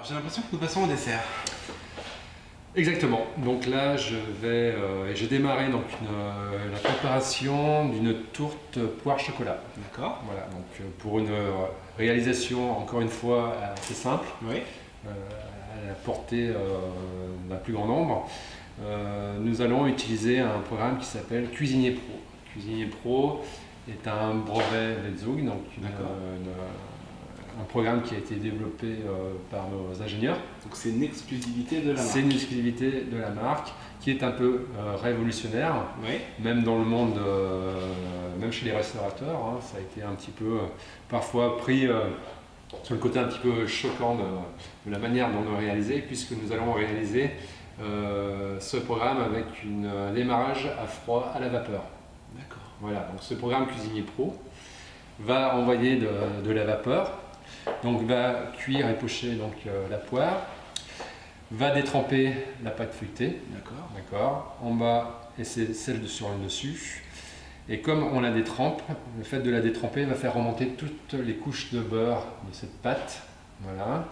j'ai l'impression que nous passons au dessert. Exactement. Donc là, j'ai démarré donc la préparation d'une tourte poire chocolat. D'accord. Voilà. Donc pour une réalisation encore une fois assez simple, Oui. à la portée d'un plus grand nombre, nous allons utiliser un programme qui s'appelle Cuisinier Pro. Cuisinier Pro est un brevet Vetzug, donc un programme qui a été développé par nos ingénieurs. Donc c'est une exclusivité de la marque. C'est une exclusivité de la marque qui est un peu révolutionnaire, Oui. même dans le monde, même chez les restaurateurs. Hein, ça a été un petit peu parfois pris sur le côté un petit peu choquant de la manière dont on a réalisé, puisque nous allons réaliser ce programme avec un démarrage à froid à la vapeur. D'accord. Voilà, donc ce programme Cuisinier Pro va envoyer de la vapeur, donc va cuire et pocher donc, la poire, va détremper la pâte feuilletée, d'accord, en bas et c'est celle sur le dessus. Et comme on la détrempe, le fait de la détremper va faire remonter toutes les couches de beurre de cette pâte. Voilà.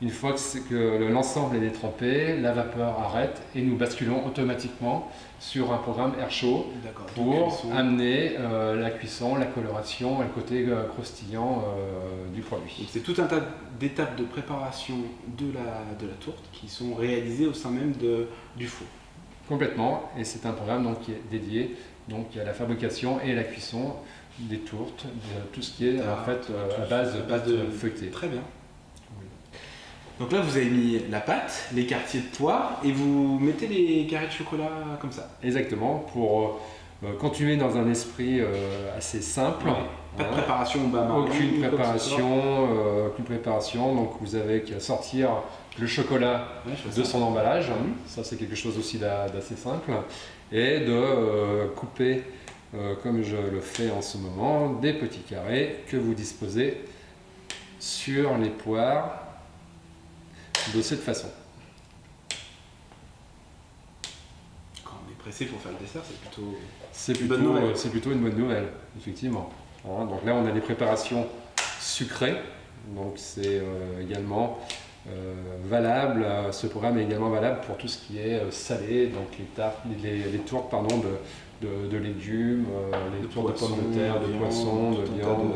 Une fois que l'ensemble est détrempé, la vapeur arrête et nous basculons automatiquement sur un programme air chaud pour amener la cuisson, la coloration et le côté croustillant du produit. C'est tout un tas d'étapes de préparation de la tourte qui sont réalisées au sein même du four. Complètement, et c'est un programme donc, qui est dédié donc, à la fabrication et à la cuisson des tourtes, de tout ce qui est en fait à base de feuilletée. Très bien. Donc là, vous avez mis la pâte, les quartiers de poire et vous mettez les carrés de chocolat comme ça. Exactement, pour continuer dans un esprit assez simple. Ouais. Pas de préparation au bas-marin. Aucune préparation. Donc vous avez qu'à sortir le chocolat de son emballage. Ça, c'est quelque chose aussi d'assez simple. Et de couper, comme je le fais en ce moment, des petits carrés que vous disposez sur les poires. De cette façon. Quand on est pressé pour faire le dessert, c'est plutôt une bonne nouvelle, effectivement. Hein, donc là, on a des préparations sucrées, donc c'est également valable. Ce programme est également valable pour tout ce qui est salé, donc les tourtes pardon, de légumes, les tourtes de pommes de terre, de poissons, de viande.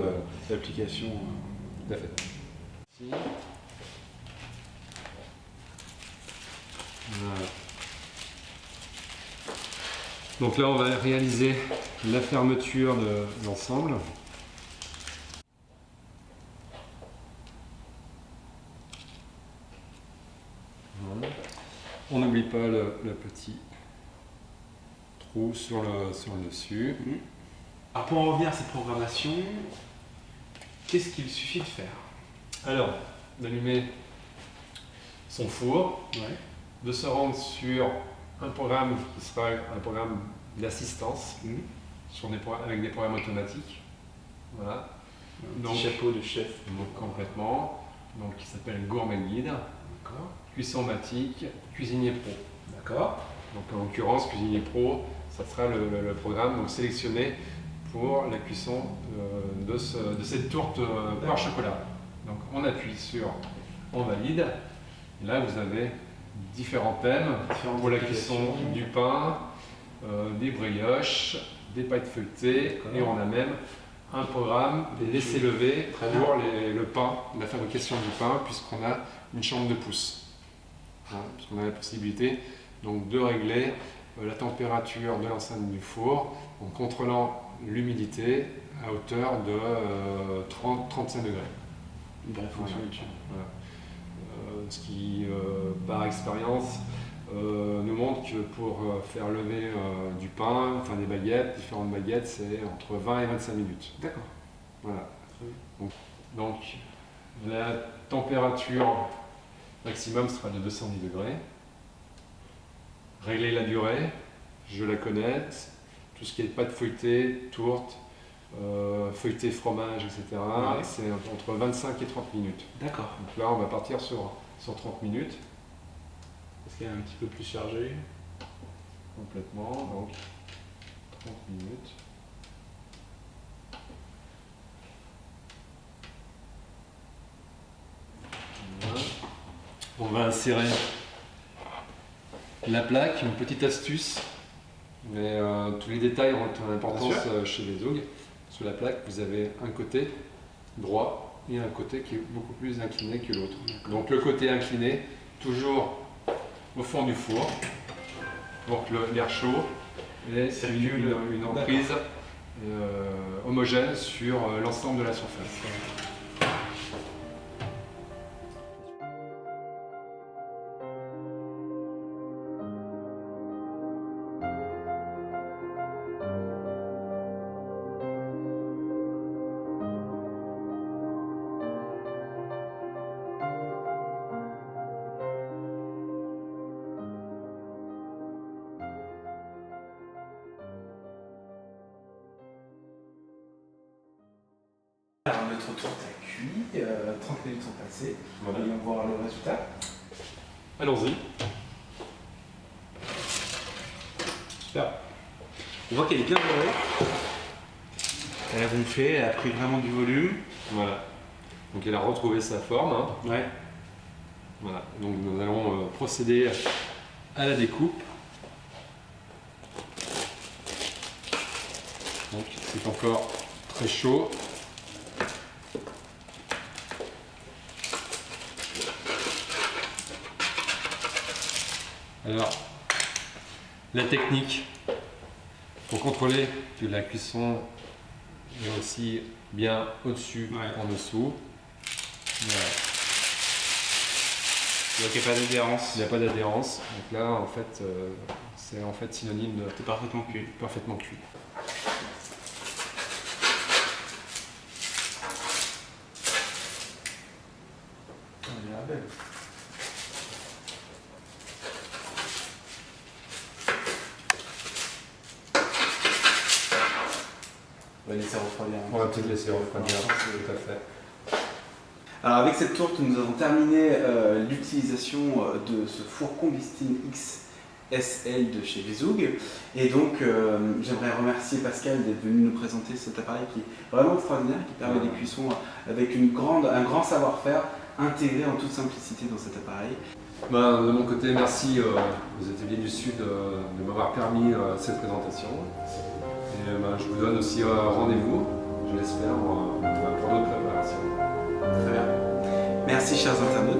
D'application. Tout à fait. Ici. Voilà. Donc là, on va réaliser la fermeture de l'ensemble. Voilà. On n'oublie pas le petit trou sur le dessus. Alors pour en revenir à cette programmation, qu'est-ce qu'il suffit de faire? Alors, d'allumer son four. Ouais. De se rendre sur un programme qui sera un programme d'assistance avec des programmes automatiques. Voilà. Donc, chapeau de chef. Donc, complètement. Donc, qui s'appelle Gourmet Guide. D'accord. Cuisson-matique, Cuisinier Pro. D'accord. Donc, en l'occurrence, Cuisinier Pro, ça sera le programme donc, sélectionné pour la cuisson de cette tourte poire chocolat. Donc, on appuie sur On valide. Et là, vous avez différents thèmes pour la cuisson du pain, des brioches, des pâtes feuilletées et on a même un programme des laissés-lever pour le pain, la fabrication du pain puisqu'on a une chambre de pouce. Hein, puisqu'on a la possibilité donc, de régler la température de l'enceinte du four en contrôlant l'humidité à hauteur de 30-35 degrés. Une belle fonction utile. Voilà. Ce qui, par expérience, nous montre que pour faire lever du pain, enfin des baguettes, différentes baguettes, c'est entre 20 et 25 minutes. D'accord. Voilà. Donc, la température maximum sera de 210 degrés. Régler la durée, je la connais. Tout ce qui est pâte feuilletée, tourte, feuilleté fromage, etc. Ouais. C'est entre 25 et 30 minutes. D'accord. Donc là, on va partir sur 30 minutes. Est-ce qu'elle est un petit peu plus chargée? Complètement, donc 30 minutes. Voilà. On va insérer la plaque, une petite astuce, mais tous les détails ont une importance chez les Vesoug. Sur la plaque, vous avez un côté droit et un côté qui est beaucoup plus incliné que l'autre. Donc le côté incliné, toujours au fond du four, pour que l'air chaud ait une emprise homogène sur l'ensemble de la surface. Alors, notre tourte a cuit, 30 minutes sont passées. Voilà. Voyons voir le résultat. Allons-y. Super. On voit qu'elle est bien dorée. Elle a gonflé, elle a pris vraiment du volume. Voilà. Donc elle a retrouvé sa forme. Hein. Ouais. Voilà. Donc nous allons procéder à la découpe. Donc c'est encore très chaud. Alors, la technique pour contrôler que la cuisson est aussi bien au-dessus qu'en dessous. Voilà. Donc il n'y a pas d'adhérence. Il n'y a pas d'adhérence. Donc là, en fait, c'est en fait synonyme de C'est parfaitement cuit. parfaitement cuit. Elle a l'air belle. On va laisser refroidir. On va peut-être laisser refroidir. Tout à fait. Alors avec cette tourte, nous avons terminé l'utilisation de ce four Combistine XSL de chez Vesoug. Et donc j'aimerais remercier Pascal d'être venu nous présenter cet appareil qui est vraiment extraordinaire, qui permet des cuissons avec un grand savoir-faire intégré en toute simplicité dans cet appareil. De mon côté, merci aux Ateliers du Sud de m'avoir permis cette présentation. Et je vous donne aussi rendez-vous, je l'espère, pour d'autres préparations. Très bien. Merci chers internautes.